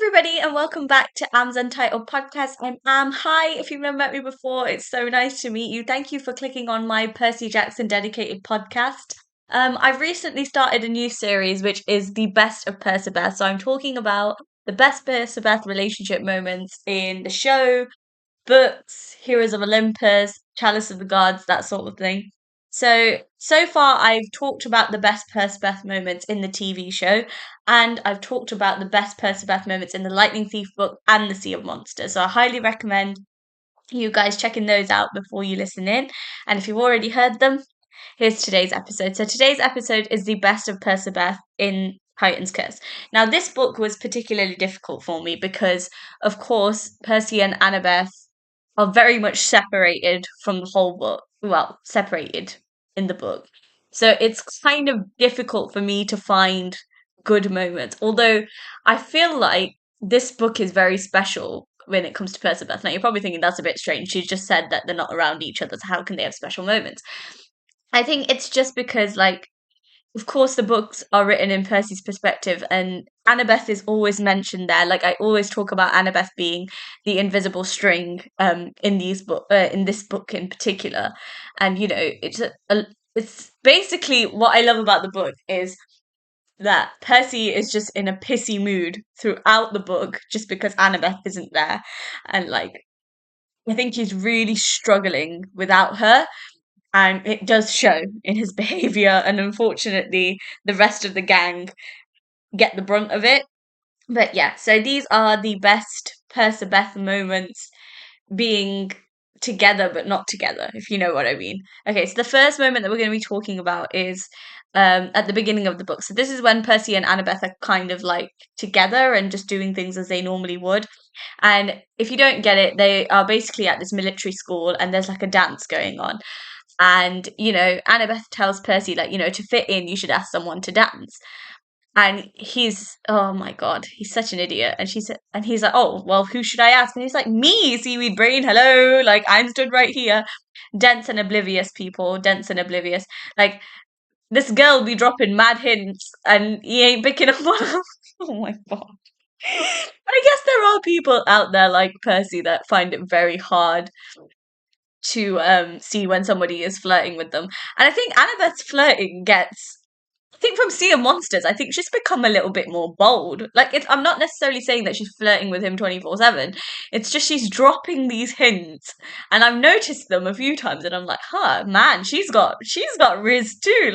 everybody, and welcome back to Am's Untitled Podcast. I'm Am. Hi, if you've never met me before, it's so nice to meet you. Thank you for clicking on my Percy Jackson dedicated podcast. I've recently started a new series, which is the best of Percabeth. So I'm talking about the best Percabeth relationship moments in the show, books, Heroes of Olympus, Chalice of the Gods, that sort of thing. So far, I've talked about the best Percabeth moments in the TV show, and I've talked about the best Percabeth moments in the Lightning Thief book and the Sea of Monsters. So I highly recommend you guys checking those out before you listen in. And if you've already heard them, here's today's episode. So today's episode is the best of Percabeth in Titan's Curse. Now, this book was particularly difficult for me because, of course, Percy and Annabeth are very much separated from the whole book. Well, separated in the book. So it's kind of difficult for me to find good moments. Although I feel like this book is very special when it comes to Percabeth. Now, you're probably thinking that's a bit strange. She's just said that they're not around each other, so how can they have special moments? I think it's just because, like, of course, the books are written in Percy's perspective, and Annabeth is always mentioned there. Like, I always talk about Annabeth being the invisible string in this book in particular. And it's basically what I love about the book is that Percy is just in a pissy mood throughout the book just because Annabeth isn't there, and like I think he's really struggling without her, and it does show in his behavior, and unfortunately the rest of the gang get the brunt of it. But yeah, so these are the best Percabeth moments being together but not together, if you know what I mean. Okay, so the first moment that we're going to be talking about is at the beginning of the book. So this is when Percy and Annabeth are kind of like together and just doing things as they normally would. And if you don't get it, they are basically at this military school and there's like a dance going on. And, Annabeth tells Percy, like, to fit in, you should ask someone to dance. And he's, oh my God, he's such an idiot. And he's like, oh, well, who should I ask? And he's like, me, seaweed brain, hello. Like, I'm stood right here. Dense and oblivious, people, dense and oblivious. Like, this girl be dropping mad hints and he ain't picking up on them. Oh my God. I guess there are people out there like Percy that find it very hard to see when somebody is flirting with them. And I think Annabeth's flirting gets, I think from Sea of Monsters, I think she's become a little bit more bold. Like, I'm not necessarily saying that she's flirting with him 24/7. It's just she's dropping these hints, and I've noticed them a few times, and I'm like, huh, man, she's got riz too.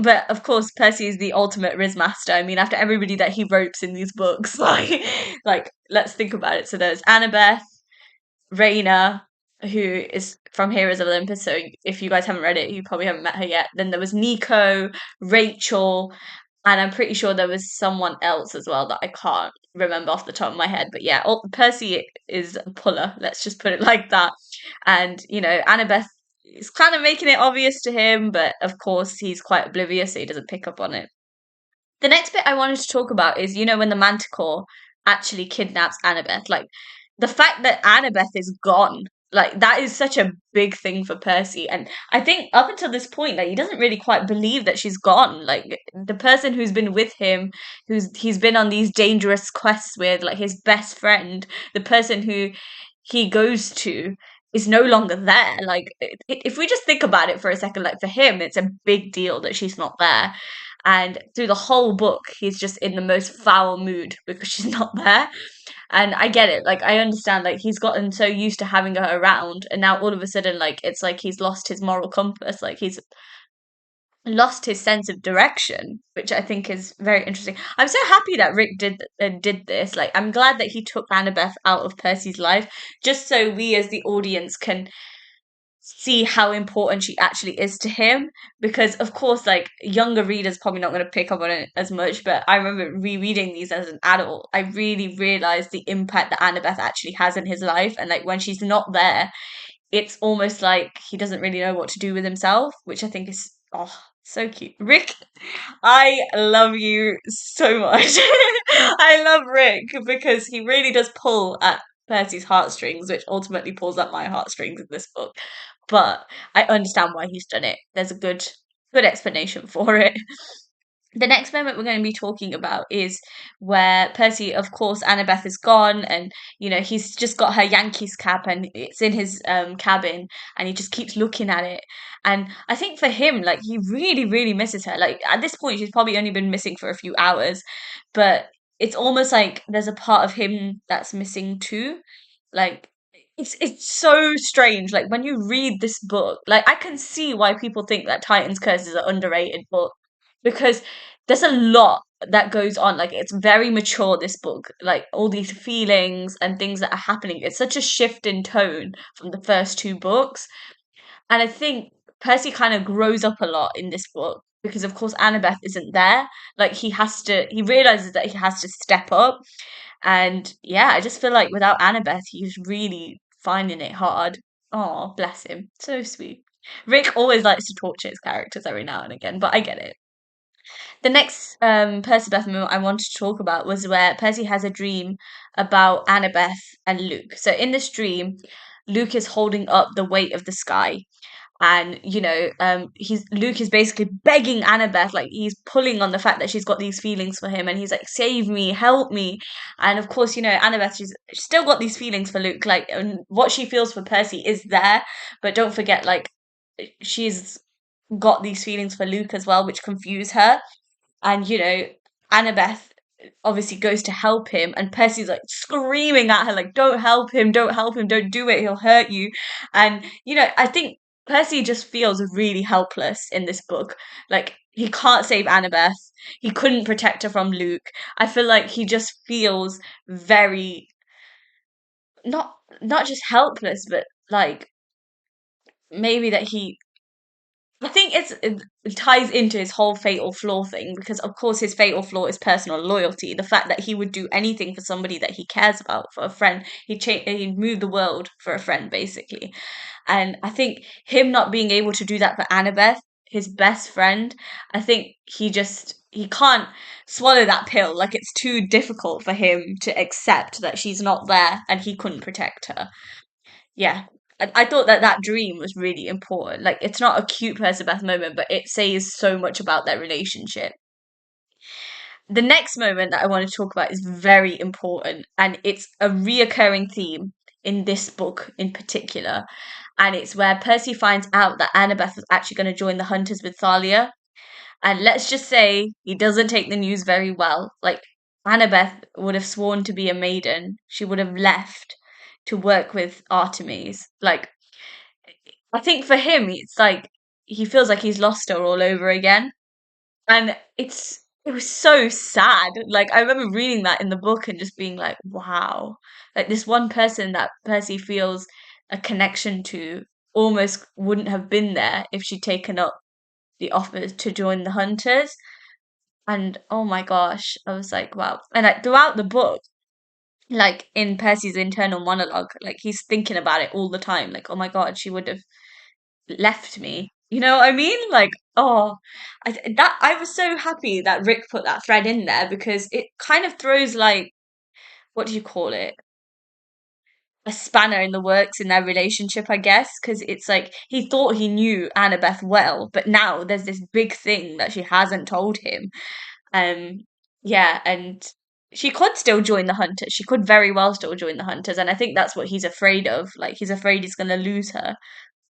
But of course, Percy is the ultimate riz master. I mean, after everybody that he ropes in these books, like let's think about it. So there's Annabeth, Raina, who is from Heroes of Olympus. So if you guys haven't read it, you probably haven't met her yet. Then there was Nico, Rachel, and I'm pretty sure there was someone else as well that I can't remember off the top of my head. But yeah, Percy is a puller. Let's just put it like that. And Annabeth is kind of making it obvious to him, but of course he's quite oblivious, so he doesn't pick up on it. The next bit I wanted to talk about is, when the Manticore actually kidnaps Annabeth. Like, the fact that Annabeth is gone, like, that is such a big thing for Percy. And I think up until this point, like, he doesn't really quite believe that she's gone. Like, the person who's been with him, he's been on these dangerous quests with, like, his best friend, the person who he goes to is no longer there. Like, if we just think about it for a second, like, for him, it's a big deal that she's not there. And through the whole book, he's just in the most foul mood because she's not there. And I get it. Like, I understand, like, he's gotten so used to having her around, and now all of a sudden, like, it's like he's lost his moral compass. Like, he's lost his sense of direction, which I think is very interesting. I'm so happy that Rick did this. Like, I'm glad that he took Annabeth out of Percy's life, just so we as the audience can see how important she actually is to him. Because of course, like, younger readers probably not going to pick up on it as much, but I remember rereading these as an adult. I really realized the impact that Annabeth actually has in his life, and like when she's not there, it's almost like he doesn't really know what to do with himself, which I think is, oh, so cute. Rick, I love you so much. I love Rick because he really does pull at Percy's heartstrings, which ultimately pulls at my heartstrings in this book. But I understand why he's done it. There's a good explanation for it. The next moment we're going to be talking about is where Percy, of course, Annabeth is gone, and he's just got her Yankees cap, and it's in his cabin, and he just keeps looking at it. And I think for him, like, he really, really misses her. Like, at this point, she's probably only been missing for a few hours, but it's almost like there's a part of him that's missing too. Like, it's so strange. Like, when you read this book, like, I can see why people think that Titan's Curse is an underrated book, because there's a lot that goes on. Like, it's very mature, this book, like all these feelings and things that are happening. It's such a shift in tone from the first two books. And I think Percy kind of grows up a lot in this book because, of course, Annabeth isn't there. Like, he realizes that he has to step up. And yeah, I just feel like without Annabeth, he's really finding it hard. Oh, bless him. So sweet. Rick always likes to torture his characters every now and again, but I get it. The next Percabeth moment I wanted to talk about was where Percy has a dream about Annabeth and Luke. So in this dream, Luke is holding up the weight of the sky, and he's Luke is basically begging Annabeth, like, he's pulling on the fact that she's got these feelings for him, and he's like, save me, help me. And of course, Annabeth, she's still got these feelings for Luke, like, and what she feels for Percy is there, but don't forget, like, she's got these feelings for Luke as well, which confuse her. And Annabeth obviously goes to help him, and Percy's like screaming at her, like, don't help him, don't help him, don't do it, he'll hurt you. And I think Percy just feels really helpless in this book. Like, he can't save Annabeth, he couldn't protect her from Luke. I feel like he just feels very, not just helpless, but like, maybe that he I think it ties into his whole fatal flaw thing, because of course his fatal flaw is personal loyalty. The fact that he would do anything for somebody that he cares about, for a friend. He'd move the world for a friend, basically. And I think him not being able to do that for Annabeth, his best friend, I think he can't swallow that pill. Like, it's too difficult for him to accept that she's not there and he couldn't protect her. Yeah. I thought that that dream was really important. Like, it's not a cute Percabeth moment, but it says so much about their relationship. The next moment that I want to talk about is very important, and it's a reoccurring theme in this book in particular. And it's where Percy finds out that Annabeth was actually going to join the Hunters with Thalia. And let's just say he doesn't take the news very well. Like, Annabeth would have sworn to be a maiden. She would have left to work with Artemis. Like, I think for him, it's like he feels like he's lost her all over again. And it was so sad. Like, I remember reading that in the book and just being like, wow. Like, this one person that Percy feels a connection to almost wouldn't have been there if she'd taken up the offer to join the Hunters. And oh my gosh, I was like, wow. And like, throughout the book, like in Percy's internal monologue, like, he's thinking about it all the time. Like, oh my god, she would have left me. You know what I mean? Like, oh, I was so happy that Rick put that thread in there, because it kind of throws, like, what do you call it? A spanner in the works in their relationship, I guess, because it's like he thought he knew Annabeth well, but now there's this big thing that she hasn't told him. Um, yeah, and she could still join the Hunters. She could very well still join the Hunters, and I think that's what he's afraid of. Like, he's afraid he's gonna lose her.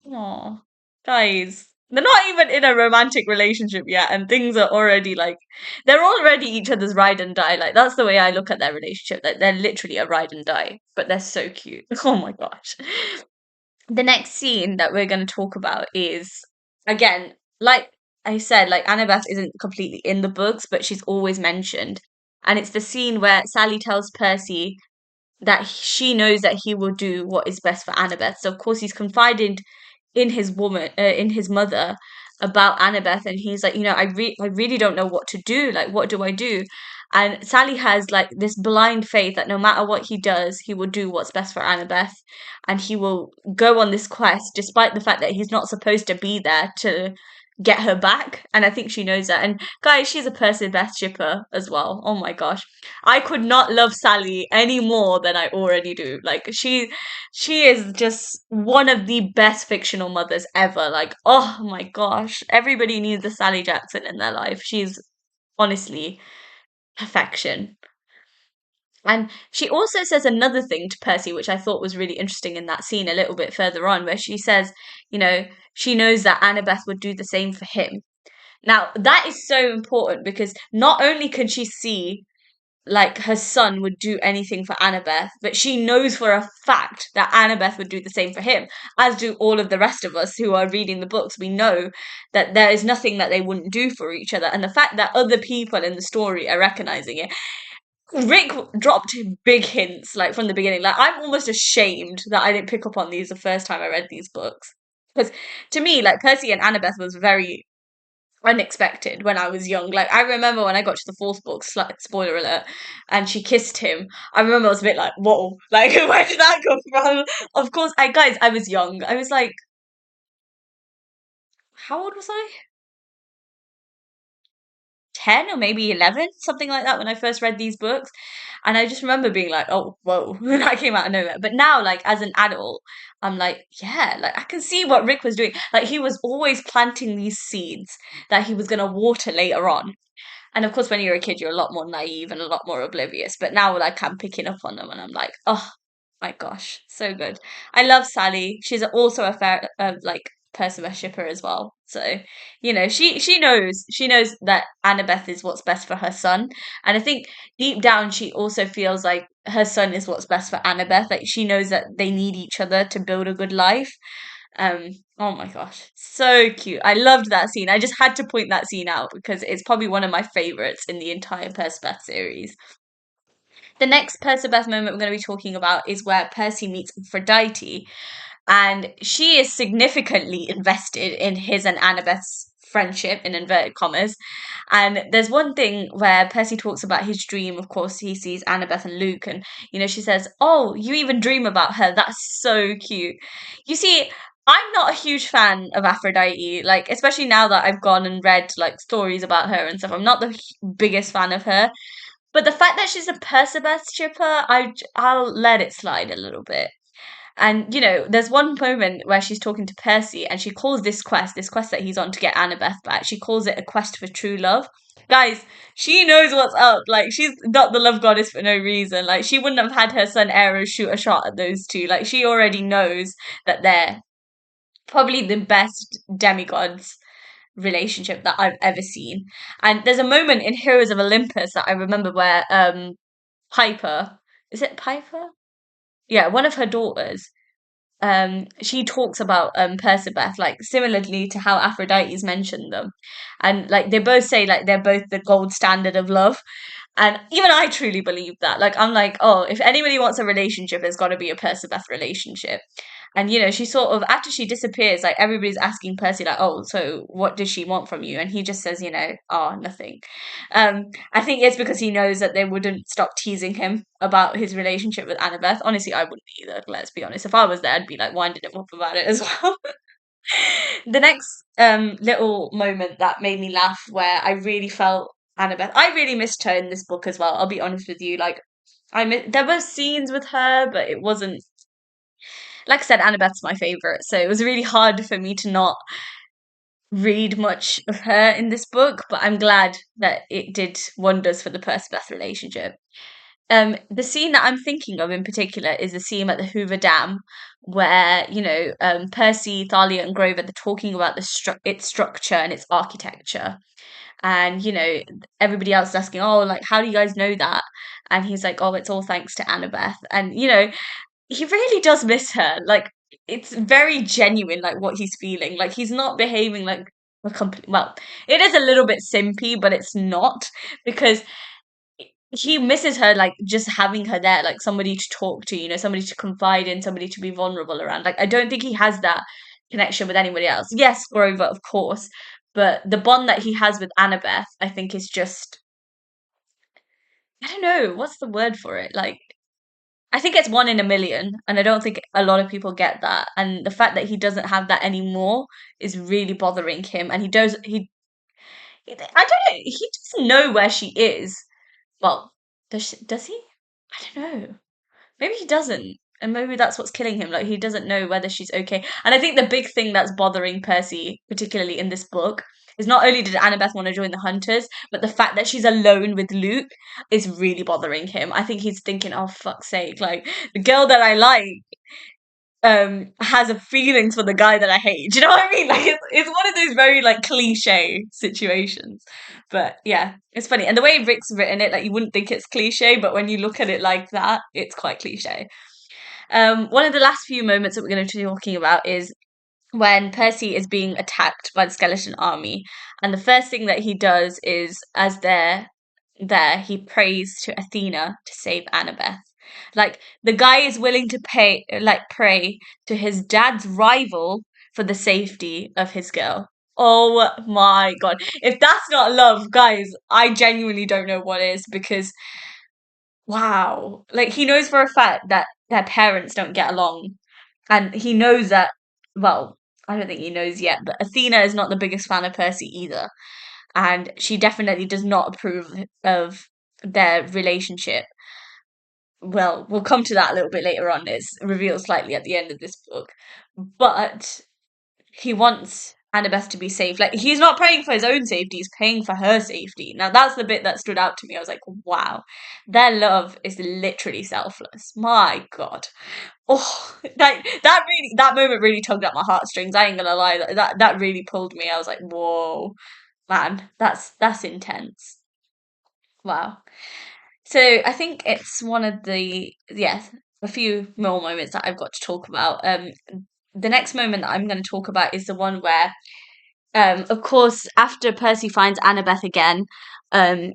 Oh, guys, they're not even in a romantic relationship yet, and things are already like they're already each other's ride and die. Like, that's the way I look at their relationship. That they're literally a ride and die, but they're so cute. Oh my gosh. The next scene that we're going to talk about is, again, like I said, like, Annabeth isn't completely in the books, but she's always mentioned, and it's the scene where Sally tells Percy that she knows that he will do what is best for Annabeth. So of course he's confided in his mother about Annabeth, and he's like, I really don't know what to do. Like, what do I do? And Sally has like this blind faith that no matter what he does, he will do what's best for Annabeth, and he will go on this quest despite the fact that he's not supposed to be there to get her back. And I think she knows that. And guys, she's a Percy Beth shipper as well. Oh my gosh, I could not love Sally any more than I already do. Like, she is just one of the best fictional mothers ever. Like, oh my gosh, everybody needs a Sally Jackson in their life. She's honestly perfection. And she also says another thing to Percy, which I thought was really interesting in that scene a little bit further on, where she says, you know, she knows that Annabeth would do the same for him. Now, that is so important because not only can she see like her son would do anything for Annabeth, but she knows for a fact that Annabeth would do the same for him, as do all of the rest of us who are reading the books. We know that there is nothing that they wouldn't do for each other, and the fact that other people in the story are recognizing it. Rick dropped big hints like from the beginning. Like I'm almost ashamed that I didn't pick up on these the first time I read these books. Because to me, like Percy and Annabeth was very unexpected when I was young. Like I remember when I got to the fourth book, spoiler alert, and she kissed him. I remember I was a bit like, whoa, like where did that come from? Of course, I was young. I was like, how old was I? 10 or maybe 11, something like that, when I first read these books. And I just remember being like, oh, whoa, that came out of nowhere. But now, like, as an adult, I'm like, yeah, like, I can see what Rick was doing. Like, he was always planting these seeds that he was going to water later on. And of course, when you're a kid, you're a lot more naive and a lot more oblivious. But now, like, I'm picking up on them and I'm like, oh my gosh, so good. I love Sally. She's also a fair, like, Percival shipper as well. So, she knows that Annabeth is what's best for her son. And I think deep down, she also feels like her son is what's best for Annabeth. Like, she knows that they need each other to build a good life. Oh my gosh, so cute. I loved that scene. I just had to point that scene out because it's probably one of my favorites in the entire Percabeth series. The next Percabeth moment we're going to be talking about is where Percy meets Aphrodite, and she is significantly invested in his and Annabeth's friendship in inverted commas. And there's one thing where Percy talks about his dream. Of course, he sees Annabeth and Luke, and she says, "Oh, you even dream about her? That's so cute." You see, I'm not a huge fan of Aphrodite, like especially now that I've gone and read like stories about her and stuff. I'm not the biggest fan of her, but the fact that she's a Percabeth shipper, I'll let it slide a little bit. And there's one moment where she's talking to Percy and she calls this quest that he's on to get Annabeth back, she calls it a quest for true love. Guys, she knows what's up. Like, she's not the love goddess for no reason. Like, she wouldn't have had her son Eros shoot a shot at those two. Like, she already knows that they're probably the best demigods relationship that I've ever seen. And there's a moment in Heroes of Olympus that I remember where Piper, is it Piper? Yeah, one of her daughters, she talks about Percabeth, like similarly to how Aphrodite's mentioned them. And like they both say like they're both the gold standard of love. And even I truly believe that. Like I'm like, oh, if anybody wants a relationship, it's gotta be a Percabeth relationship. And she sort of, after she disappears, like everybody's asking Percy, like, oh, so what does she want from you? And he just says, oh, nothing. I think it's because he knows that they wouldn't stop teasing him about his relationship with Annabeth. Honestly, I wouldn't either, let's be honest. If I was there, I'd be like winding him up about it as well. The next little moment that made me laugh, where I really felt Annabeth, I really missed her in this book as well, I'll be honest with you. Like, there were scenes with her, but it wasn't, like I said, Annabeth's my favorite, so it was really hard for me to not read much of her in this book, but I'm glad that it did wonders for the Percabeth relationship. The scene that I'm thinking of in particular is the scene at the Hoover Dam, where Percy, Thalia, and Grover, they're talking about its structure and its architecture, and everybody else is asking, oh, like how do you guys know that? And he's like, oh, it's all thanks to Annabeth. And he really does miss her. Like, it's very genuine, like what he's feeling. Like, he's not behaving like a complete. Well, it is a little bit simpy, but it's not, because he misses her, like just having her there, like somebody to talk to, somebody to confide in, somebody to be vulnerable around. Like, I don't think he has that connection with anybody else. Yes, Grover, of course, but the bond that he has with Annabeth, I think, is just, I don't know, what's the word for it? Like, I think it's one in a million, and I don't think a lot of people get that. And the fact that he doesn't have that anymore is really bothering him. And I don't know, he doesn't know where she is. Well, does he? I don't know. Maybe he doesn't. And maybe that's what's killing him. Like, he doesn't know whether she's okay. And I think the big thing that's bothering Percy, particularly in this book, is not only did Annabeth want to join the hunters, but the fact that she's alone with Luke is really bothering him. I think he's thinking, oh fuck's sake, like the girl that I like has a feelings for the guy that I hate. Do you know what I mean? Like it's one of those very like cliche situations. But yeah, it's funny. And the way Rick's written it, like you wouldn't think it's cliche, but when you look at it like that, it's quite cliche. One of the last few moments that we're going to be talking about is when Percy is being attacked by the skeleton army, and the first thing that he does is, as they're there, he prays to Athena to save Annabeth. Like the guy is willing to pray to his dad's rival for the safety of his girl. Oh my god. If that's not love, guys, I genuinely don't know what is, because wow. Like he knows for a fact that their parents don't get along. And he knows that, well, I don't think he knows yet, but Athena is not the biggest fan of Percy either. And she definitely does not approve of their relationship. Well, we'll come to that a little bit later on. It's revealed slightly at the end of this book. But he wants Annabeth to be safe. Like, he's not praying for his own safety, he's praying for her safety. Now, that's the bit that stood out to me. I was like, wow, their love is literally selfless. My God. Oh, that moment really tugged at my heartstrings. I ain't gonna lie, that really pulled me. I was like, whoa, man, that's intense. Wow. So I think it's one of the, yes, a few more moments that I've got to talk about. The next moment that I'm going to talk about is the one where, of course, after Percy finds Annabeth again, um,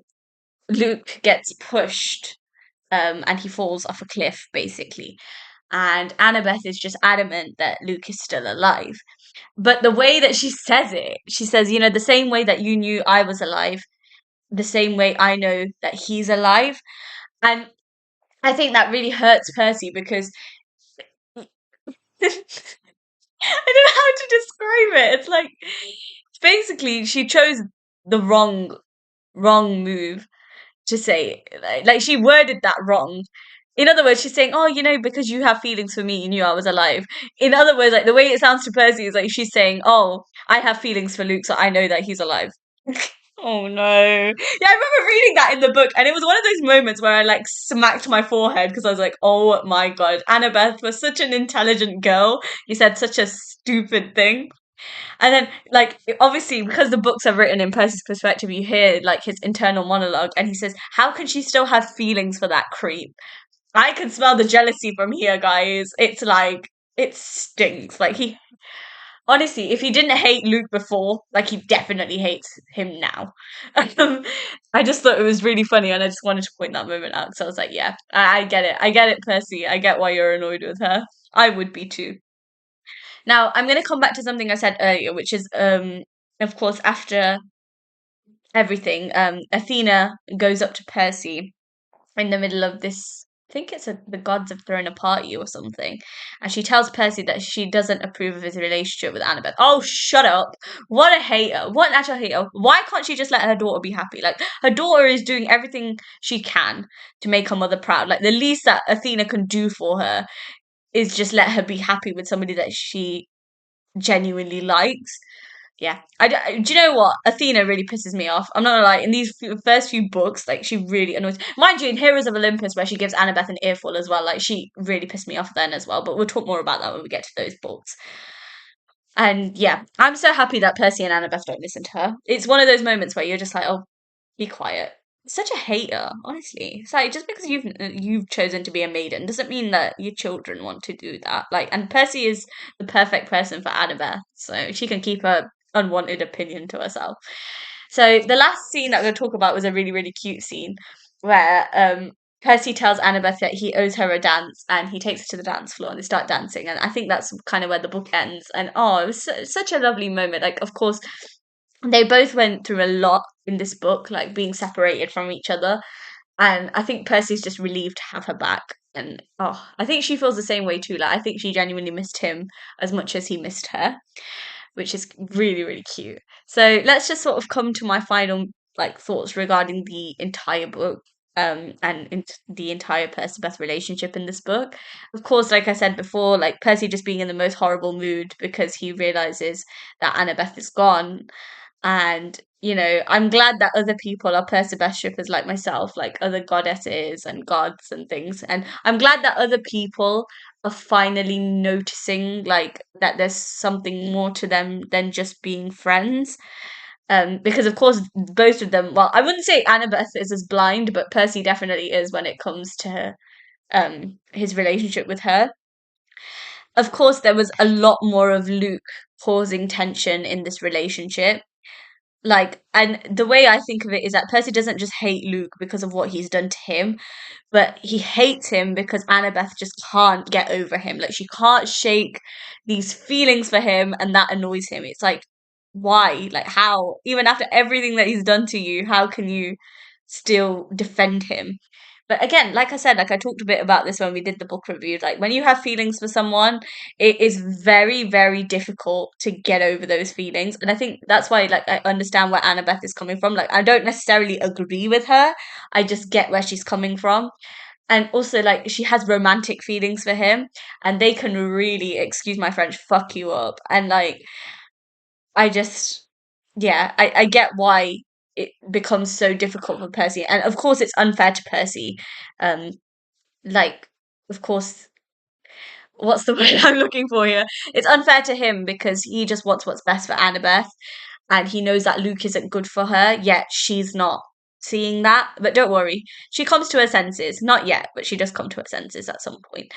Luke gets pushed, and he falls off a cliff, basically. And Annabeth is just adamant that Luke is still alive. But the way that she says it, she says, you know, the same way that you knew I was alive, the same way I know that he's alive. And I think that really hurts Percy because I don't know how to describe it. It's like basically she chose the wrong move to say. Like she worded that wrong. In other words, she's saying, "Oh, you know, because you have feelings for me, you knew I was alive." In other words, like the way it sounds to Percy is like she's saying, "Oh, I have feelings for Luke, so I know that he's alive." Oh no. Yeah, I remember reading that in the book, and it was one of those moments where I like smacked my forehead because I was like, oh my god, Annabeth was such an intelligent girl. You said such a stupid thing. And then, like, obviously, because the books are written in Percy's perspective, you hear like his internal monologue, and he says, how can she still have feelings for that creep? I can smell the jealousy from here, guys. It's like, it stinks. Like, he honestly, if he didn't hate Luke before, like he definitely hates him now. Um, I just thought it was really funny, and I just wanted to point that moment out. So I was like, yeah, I get it. I get it, Percy. I get why you're annoyed with her. I would be too. Now, I'm going to come back to something I said earlier, which is, of course, after everything, Athena goes up to Percy in the middle of this. I think it's the gods have thrown a party or something, and she tells Percy that she doesn't approve of his relationship with Annabeth. Oh, shut up! What a hater! What an actual hater! Why can't she just let her daughter be happy? Like her daughter is doing everything she can to make her mother proud. Like the least that Athena can do for her is just let her be happy with somebody that she genuinely likes. Yeah, do you know what? Athena really pisses me off. I'm not gonna lie. In these first few books, like she really annoys. Mind you, in Heroes of Olympus, where she gives Annabeth an earful as well, like she really pissed me off then as well. But we'll talk more about that when we get to those books. And yeah, I'm so happy that Percy and Annabeth don't listen to her. It's one of those moments where you're just like, oh, be quiet. Such a hater, honestly. It's like just because you've chosen to be a maiden doesn't mean that your children want to do that. Like, and Percy is the perfect person for Annabeth, so she can keep her unwanted opinion to herself. So the last scene that we're going to talk about was a really really cute scene where Percy tells Annabeth that he owes her a dance, and he takes her to the dance floor and they start dancing. And I think that's kind of where the book ends. And oh, it was such a lovely moment. Like, of course, they both went through a lot in this book, like being separated from each other. And I think Percy's just relieved to have her back. And oh, I think she feels the same way too. Like I think she genuinely missed him as much as he missed her, which is really, really cute. So let's just sort of come to my final like thoughts regarding the entire book. And the entire Percy Beth relationship in this book. Of course, like I said before, like Percy just being in the most horrible mood because he realizes that Annabeth is gone, And, I'm glad that other people are Percabeth shippers like myself, like other goddesses and gods and things. And I'm glad that other people are finally noticing like that there's something more to them than just being friends. Because of course both of them, well, I wouldn't say Annabeth is as blind, but Percy definitely is when it comes to his relationship with her. Of course, there was a lot more of Luke causing tension in this relationship. Like, and the way I think of it is that Percy doesn't just hate Luke because of what he's done to him, but he hates him because Annabeth just can't get over him. Like, she can't shake these feelings for him, and that annoys him. It's like, why? Like, how? Even after everything that he's done to you, how can you still defend him? But again, like I said, like I talked a bit about this when we did the book review, like when you have feelings for someone, it is very, very difficult to get over those feelings. And I think that's why, like, I understand where Annabeth is coming from. Like, I don't necessarily agree with her. I just get where she's coming from. And also, like, she has romantic feelings for him, and they can really, excuse my French, fuck you up. And, like, I just, yeah, I get why it becomes so difficult for Percy. And of course, it's unfair to Percy. Um, like, of course, what's the word I'm looking for here? It's unfair to him because he just wants what's best for Annabeth, and he knows that Luke isn't good for her, yet she's not seeing that. But don't worry, she comes to her senses. Not yet, but she does come to her senses at some point.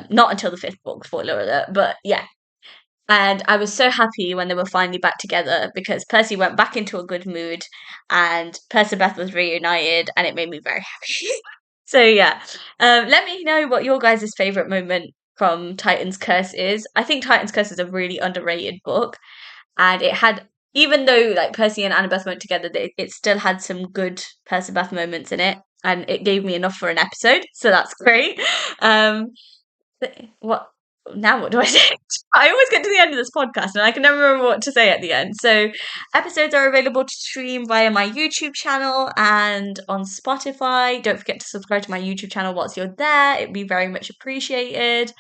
Not until the fifth book, spoiler alert. But yeah, and I was so happy when they were finally back together because Percy went back into a good mood and Percabeth was reunited and it made me very happy. So yeah, let me know what your guys' favourite moment from Titan's Curse is. I think Titan's Curse is a really underrated book and it had, even though like Percy and Annabeth went together, it still had some good Percabeth moments in it and it gave me enough for an episode, so that's great. Um, what now? What do I say? I always get to the end of this podcast and I can never remember what to say at the end. So, episodes are available to stream via my YouTube channel and on Spotify. Don't forget to subscribe to my YouTube channel whilst you're there. It'd be very much appreciated.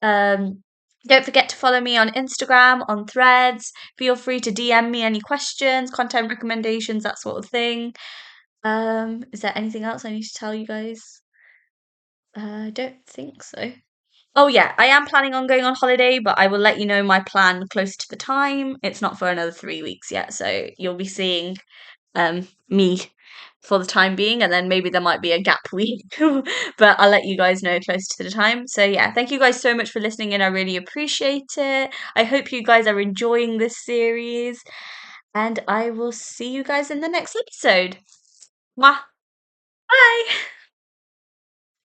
Um, don't forget to follow me on Instagram, on Threads. Feel free to DM me any questions, content recommendations, that sort of thing. Is there anything else I need to tell you guys? I don't think so. Oh yeah, I am planning on going on holiday, but I will let you know my plan close to the time. It's not for another 3 weeks yet, so you'll be seeing me for the time being, and then maybe there might be a gap week, but I'll let you guys know close to the time. So yeah, thank you guys so much for listening in. I really appreciate it. I hope you guys are enjoying this series, and I will see you guys in the next episode. Mwah! Bye!